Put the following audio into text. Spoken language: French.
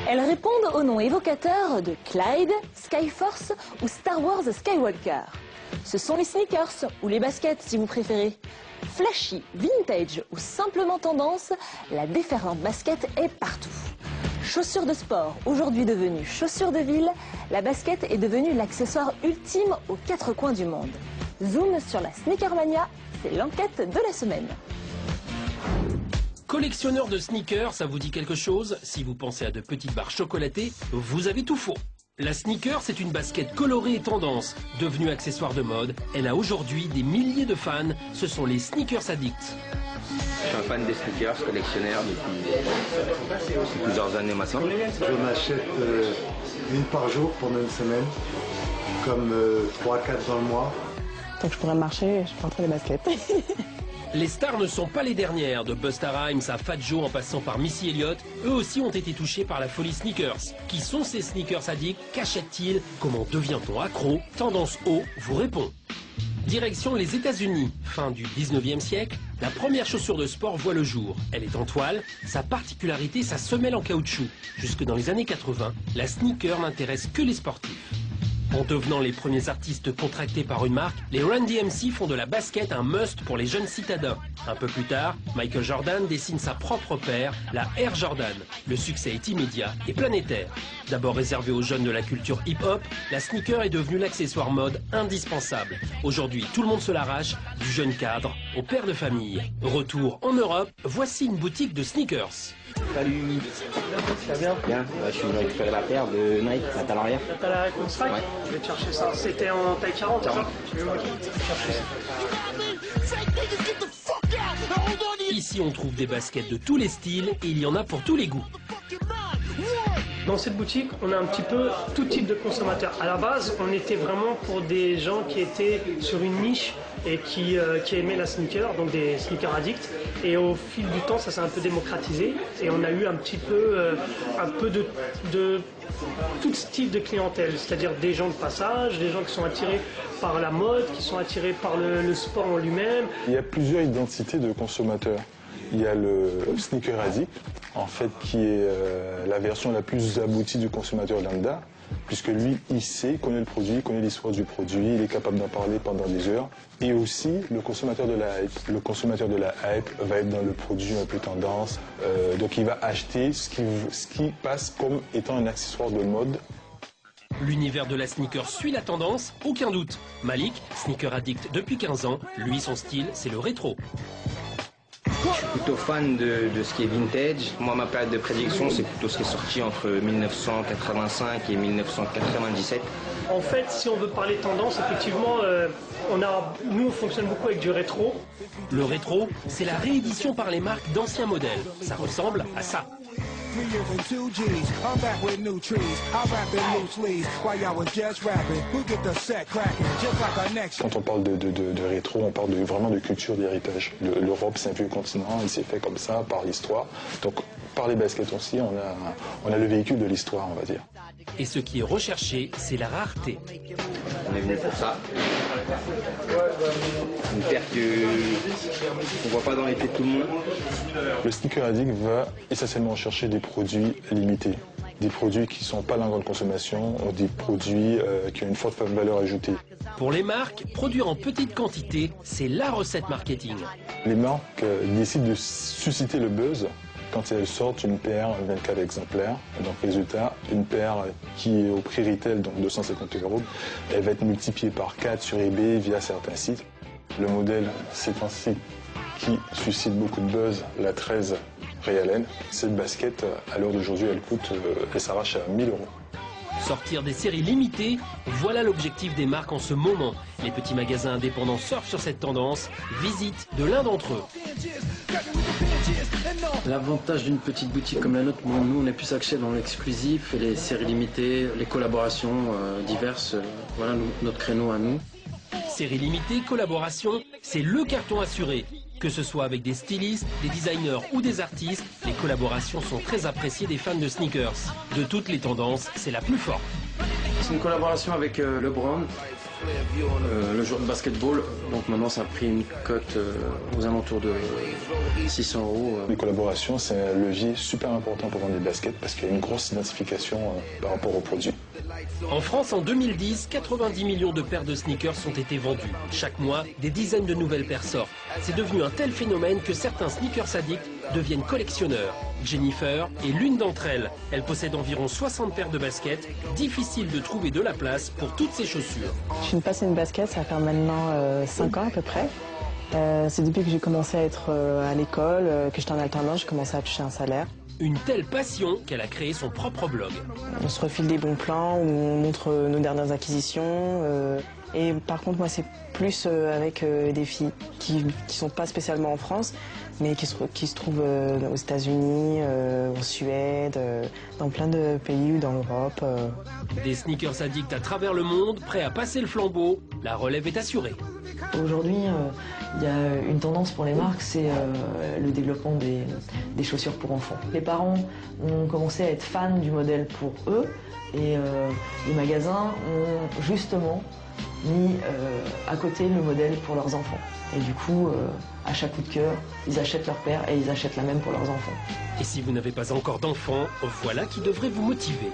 Elles répondent aux noms évocateurs de Clyde, Skyforce ou Star Wars Skywalker. Ce sont les sneakers ou les baskets si vous préférez. Flashy, vintage ou simplement tendance, la déferlante basket est partout. Chaussures de sport, aujourd'hui devenue chaussure de ville, la basket est devenue l'accessoire ultime aux quatre coins du monde. Zoom sur la Sneakermania, c'est l'enquête de la semaine. Collectionneur de sneakers, ça vous dit quelque chose? Si vous pensez à de petites barres chocolatées, vous avez tout faux. La sneaker, c'est une basket colorée et tendance. Devenue accessoire de mode, elle a aujourd'hui des milliers de fans. Ce sont les sneakers addicts. Je suis un fan des sneakers, collectionneur depuis plusieurs années maintenant. Je m'achète une par jour pendant une semaine, comme 3-4 dans le mois. Tant que je pourrais marcher, je porterai des baskets. Les stars ne sont pas les dernières, de Busta Rhymes à Fat Joe en passant par Missy Elliott. Eux aussi ont été touchés par la folie sneakers. Qui sont ces sneakers addicts? Qu'achètent-ils? Comment devient-on accro? Tendance haut vous répond. Direction les États-Unis. Fin du 19e siècle, la première chaussure de sport voit le jour. Elle est en toile, sa particularité, sa semelle en caoutchouc. Jusque dans les années 80, la sneaker n'intéresse que les sportifs. En devenant les premiers artistes contractés par une marque, les Run DMC font de la basket un must pour les jeunes citadins. Un peu plus tard, Michael Jordan dessine sa propre paire, la Air Jordan. Le succès est immédiat et planétaire. D'abord réservé aux jeunes de la culture hip-hop, la sneaker est devenue l'accessoire mode indispensable. Aujourd'hui, tout le monde se l'arrache, du jeune cadre au père de famille. Retour en Europe, voici une boutique de sneakers. Salut. Ça va bien? Bien, je suis venu récupérer la paire de Nike, la taille arrière. La taille arrière comme Strike? Ouais. Je vais te chercher ça. C'était en taille 40, c'est ça? Je vais chercher ça. Ici, on trouve des baskets de tous les styles et il y en a pour tous les goûts. Dans cette boutique, on a un petit peu tout type de consommateurs. À la base, on était vraiment pour des gens qui étaient sur une niche et qui aimaient la sneaker, donc des sneakers addicts. Et au fil du temps, ça s'est un peu démocratisé et on a eu un peu de tout type de clientèle, c'est-à-dire des gens de passage, des gens qui sont attirés par la mode, qui sont attirés par le sport en lui-même. Il y a plusieurs identités de consommateurs. Il y a le sneaker addict, en fait, qui est la version la plus aboutie du consommateur lambda, puisque lui, il sait, connaît le produit, connaît l'histoire du produit, il est capable d'en parler pendant des heures. Et aussi, le consommateur de la hype. Le consommateur de la hype va être dans le produit un peu tendance, donc il va acheter ce qui passe comme étant un accessoire de mode. L'univers de la sneaker suit la tendance, aucun doute. Malik, sneaker addict depuis 15 ans, lui, son style, c'est le rétro. Je suis plutôt fan de ce qui est vintage. Moi, ma période de prédilection, c'est plutôt ce qui est sorti entre 1985 et 1997. En fait, si on veut parler tendance, effectivement, nous, on fonctionne beaucoup avec du rétro. Le rétro, c'est la réédition par les marques d'anciens modèles. Ça ressemble à ça. Quand on parle de rétro, on parle vraiment de culture d'héritage. L'Europe, c'est un vieux continent, il s'est fait comme ça par l'histoire. Donc, par les baskets aussi, on a le véhicule de l'histoire, on va dire. Et ce qui est recherché, c'est la rareté. On est venu pour ça. Une paire qu'on ne voit pas dans les pieds de tout le monde. Le sneaker addict va essentiellement chercher des produits limités. Des produits qui ne sont pas en grande consommation, ou des produits qui ont une forte valeur ajoutée. Pour les marques, produire en petite quantité, c'est la recette marketing. Les marques décident de susciter le buzz quand elles sortent une paire 24 exemplaires. Donc résultat, une paire qui est au prix retail, donc 250 €, elle va être multipliée par 4 sur eBay via certains sites. Le modèle, c'est un site qui suscite beaucoup de buzz, la 13 Ray Allen. Cette basket, à l'heure d'aujourd'hui, elle s'arrache à 1 000 €. Sortir des séries limitées, voilà l'objectif des marques en ce moment. Les petits magasins indépendants surfent sur cette tendance. Visite de l'un d'entre eux. L'avantage d'une petite boutique comme la nôtre, nous on est plus axé dans l'exclusif et les séries limitées, les collaborations diverses. Voilà notre créneau à nous. Séries limitées, collaboration, c'est le carton assuré. Que ce soit avec des stylistes, des designers ou des artistes, les collaborations sont très appréciées des fans de sneakers. De toutes les tendances, c'est la plus forte. C'est une collaboration avec LeBron. Le joueur de basketball, donc maintenant ça a pris une cote aux alentours de 600 €. Les collaborations, c'est un levier super important pour vendre des baskets parce qu'il y a une grosse identification par rapport aux produits. En France, en 2010, 90 millions de paires de sneakers ont été vendues. Chaque mois, des dizaines de nouvelles paires sortent. C'est devenu un tel phénomène que certains sneakers addicts deviennent collectionneurs. Jennifer est l'une d'entre elles. Elle possède environ 60 paires de baskets. Difficile de trouver de la place pour toutes ses chaussures. Je suis une passionnée de basket, ça va faire maintenant 5 ans à peu près. C'est depuis que j'ai commencé à être à l'école, que j'étais en alternance, j'ai commencé à toucher un salaire. Une telle passion qu'elle a créé son propre blog. On se refile des bons plans, où on montre nos dernières acquisitions. Et par contre, moi, c'est plus avec des filles qui sont pas spécialement en France, mais qui se trouvent aux États-Unis, en Suède, dans plein de pays ou dans l'Europe. Des sneakers addicts à travers le monde, prêts à passer le flambeau. La relève est assurée. Aujourd'hui, il y a une tendance pour les marques, c'est le développement des chaussures pour enfants. Les parents ont commencé à être fans du modèle pour eux et les magasins ont justement mis à côté le modèle pour leurs enfants. Et du coup, à chaque coup de cœur, ils achètent leur paire et ils achètent la même pour leurs enfants. Et si vous n'avez pas encore d'enfants, voilà qui devrait vous motiver.